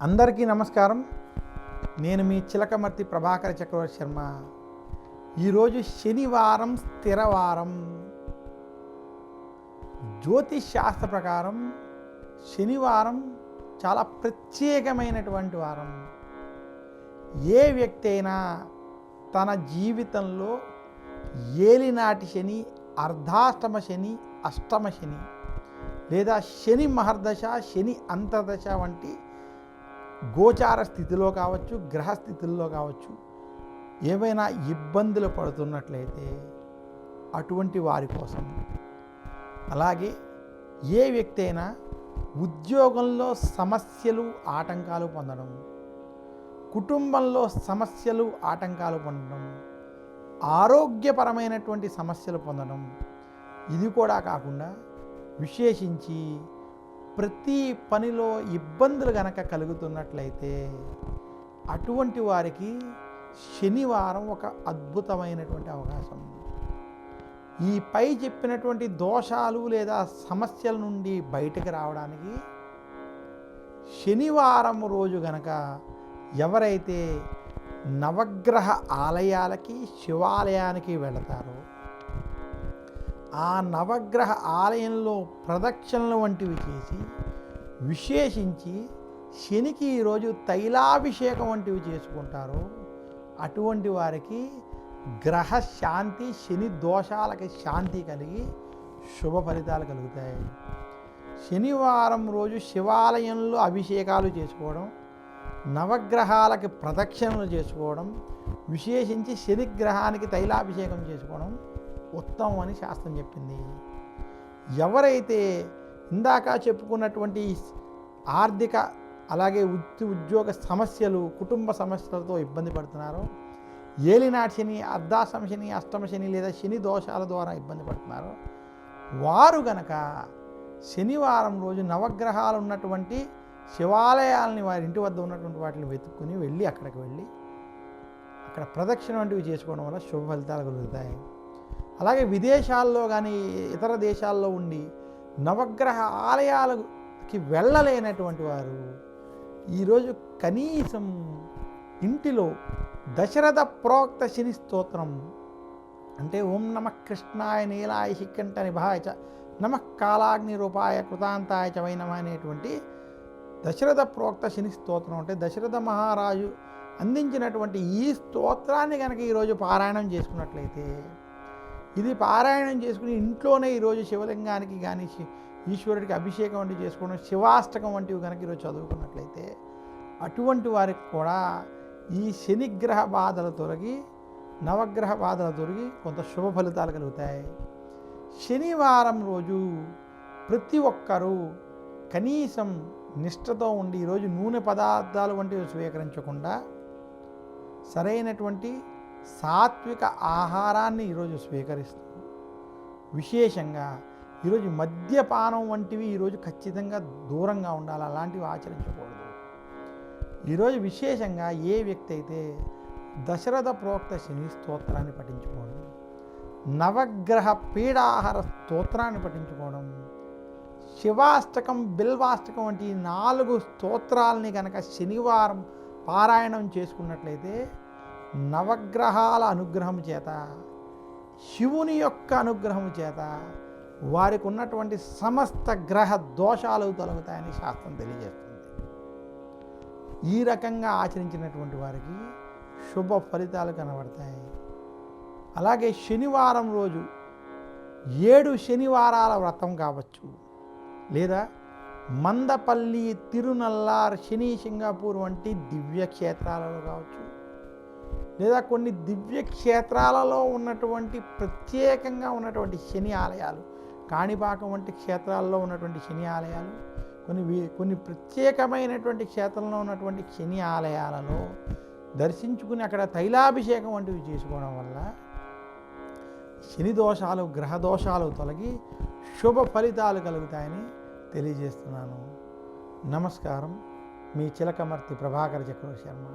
అందరికీ నమస్కారం. నేను మీ చిలకమర్తి ప్రభాకర చక్రవర్తి శర్మ. ఈరోజు శనివారం, స్థిరవారం. జ్యోతిష్ శాస్త్ర ప్రకారం శనివారం చాలా ప్రత్యేకమైనటువంటి వారం. ఏ వ్యక్తి అయినా తన జీవితంలో ఏలినాటి శని, అర్ధాష్టమ శని, అష్టమ శని లేదా శని మహర్దశ, శని అంతర్దశ వంటి గోచార స్థితిలో కావచ్చు, గ్రహ స్థితుల్లో కావచ్చు, ఏవైనా ఇబ్బందులు పడుతున్నట్లయితే అటువంటి వారి కోసం, అలాగే ఏ వ్యక్తి అయినా ఉద్యోగంలో సమస్యలు, ఆటంకాలు పొందడం, కుటుంబంలో సమస్యలు, ఆటంకాలు పొందడం, ఆరోగ్యపరమైనటువంటి సమస్యలు పొందడం, ఇది కూడా కాకుండా విశేషించి ప్రతి పనిలో ఇబ్బందులు గనక కలుగుతున్నట్లయితే అటువంటి వారికి శనివారం ఒక అద్భుతమైనటువంటి అవకాశం. ఈ పై చెప్పినటువంటి దోషాలు లేదా సమస్యల నుండి బయటకు రావడానికి శనివారం రోజు గనక ఎవరైతే నవగ్రహ ఆలయాలకి, శివాలయానికి వెళతారో, ఆ నవగ్రహ ఆలయంలో ప్రదక్షిణలు వంటివి చేసి, విశేషించి శనికి ఈరోజు తైలాభిషేకం వంటివి చేసుకుంటారో అటువంటి వారికి గ్రహ శాంతి, శని దోషాలకి శాంతి కలిగి శుభ ఫలితాలు కలుగుతాయి. శనివారం రోజు శివాలయంలో అభిషేకాలు చేసుకోవడం, నవగ్రహాలకి ప్రదక్షిణలు చేసుకోవడం, విశేషించి శనిగ్రహానికి తైలాభిషేకం చేసుకోవడం ఉత్తమం అని శాస్త్రం చెప్పింది. ఎవరైతే ఇందాక చెప్పుకున్నటువంటి ఆర్థిక, అలాగే ఉద్యోగ సమస్యలు, కుటుంబ సమస్యలతో ఇబ్బంది పడుతున్నారో, ఏలినాటి శని, అర్ధాష్టమ శని, అష్టమ శని లేదా శని దోషాల ద్వారా ఇబ్బంది పడుతున్నారో వారు గనక శనివారం రోజు నవగ్రహాలు ఉన్నటువంటి శివాలయాలని, వారి ఇంటి వద్ద ఉన్నటువంటి వాటిని వెతుక్కుని అక్కడికి వెళ్ళి అక్కడ ప్రదక్షిణ వంటివి చేసుకోవడం వల్ల శుభ ఫలితాలు కలుగుతాయి. అలాగే విదేశాల్లో కానీ ఇతర దేశాల్లో ఉండి నవగ్రహ ఆలయాలకి వెళ్ళలేనటువంటి వారు ఈరోజు కనీసం ఇంటిలో దశరథ ప్రోక్త శని స్తోత్రం అంటే ఓం నమ కృష్ణాయ నీలాయ శికంఠ నిభాయ చ నమ కాలాగ్ని రూపాయ కృతాంతాయ చ వై నమః అనేటువంటి దశరథ ప్రోక్త శని స్తోత్రం అంటే దశరథ మహారాజు అందించినటువంటి ఈ స్తోత్రాన్ని కనుక ఈరోజు పారాయణం చేసుకున్నట్లయితే, ఇది పారాయణం చేసుకుని ఇంట్లోనే ఈరోజు శివలింగానికి కానీ ఈశ్వరుడికి అభిషేకం వంటివి చేసుకోవడం, శివాష్టకం వంటివి కనుక ఈరోజు చదువుకున్నట్లయితే అటువంటి వారికి కూడా ఈ శనిగ్రహ బాధలు తొలగి, నవగ్రహ బాధలు తొలగి కొంత శుభ ఫలితాలు కలుగుతాయి. శనివారం రోజు ప్రతి ఒక్కరూ కనీసం నిష్ఠతో ఉండి ఈరోజు నూనె పదార్థాలు వంటివి స్వీకరించకుండా సరైనటువంటి సాత్విక ఆహారాన్ని ఈరోజు స్వీకరిస్తూ, విశేషంగా ఈరోజు మద్యపానం వంటివి ఈరోజు ఖచ్చితంగా దూరంగా ఉండాలి, అలాంటివి ఆచరించకూడదు. ఈరోజు విశేషంగా ఏ వ్యక్తి అయితే దశరథ ప్రోక్త శని స్తోత్రాన్ని పఠించుకోవడం, నవగ్రహ పీడాహార స్తోత్రాన్ని పఠించుకోవడం, శివాష్టకం, బిల్వాష్టకం వంటి 4 స్తోత్రాలని కనుక శనివారం పారాయణం చేసుకున్నట్లయితే నవగ్రహాల అనుగ్రహం చేత, శివుని యొక్క అనుగ్రహం చేత వారికి ఉన్నటువంటి సమస్త గ్రహ దోషాలు తొలగుతాయని శాస్త్రం తెలియజేస్తుంది. ఈ రకంగా ఆచరించినటువంటి వారికి శుభ ఫలితాలు కనబడతాయి. అలాగే శనివారం రోజు 7 శనివారాల వ్రతం కావచ్చు, లేదా మందపల్లి, తిరునల్లార్, శని సింగపూర్ వంటి దివ్యక్షేత్రాలలో కావచ్చు, లేదా కొన్ని దివ్యక్షేత్రాలలో ఉన్నటువంటి ప్రత్యేకంగా ఉన్నటువంటి శని ఆలయాలు, కాణిపాకం వంటి క్షేత్రాల్లో ఉన్నటువంటి శని ఆలయాలు, కొన్ని ప్రత్యేకమైనటువంటి క్షేత్రంలో ఉన్నటువంటి శని ఆలయాలలో దర్శించుకుని అక్కడ తైలాభిషేకం వంటివి చేసుకోవడం వల్ల శని దోషాలు, గ్రహ దోషాలు తొలగి శుభ ఫలితాలు కలుగుతాయని తెలియజేస్తున్నాను. నమస్కారం. మీ చిలకమర్తి ప్రభాకర చక్రవర్తి శర్మ.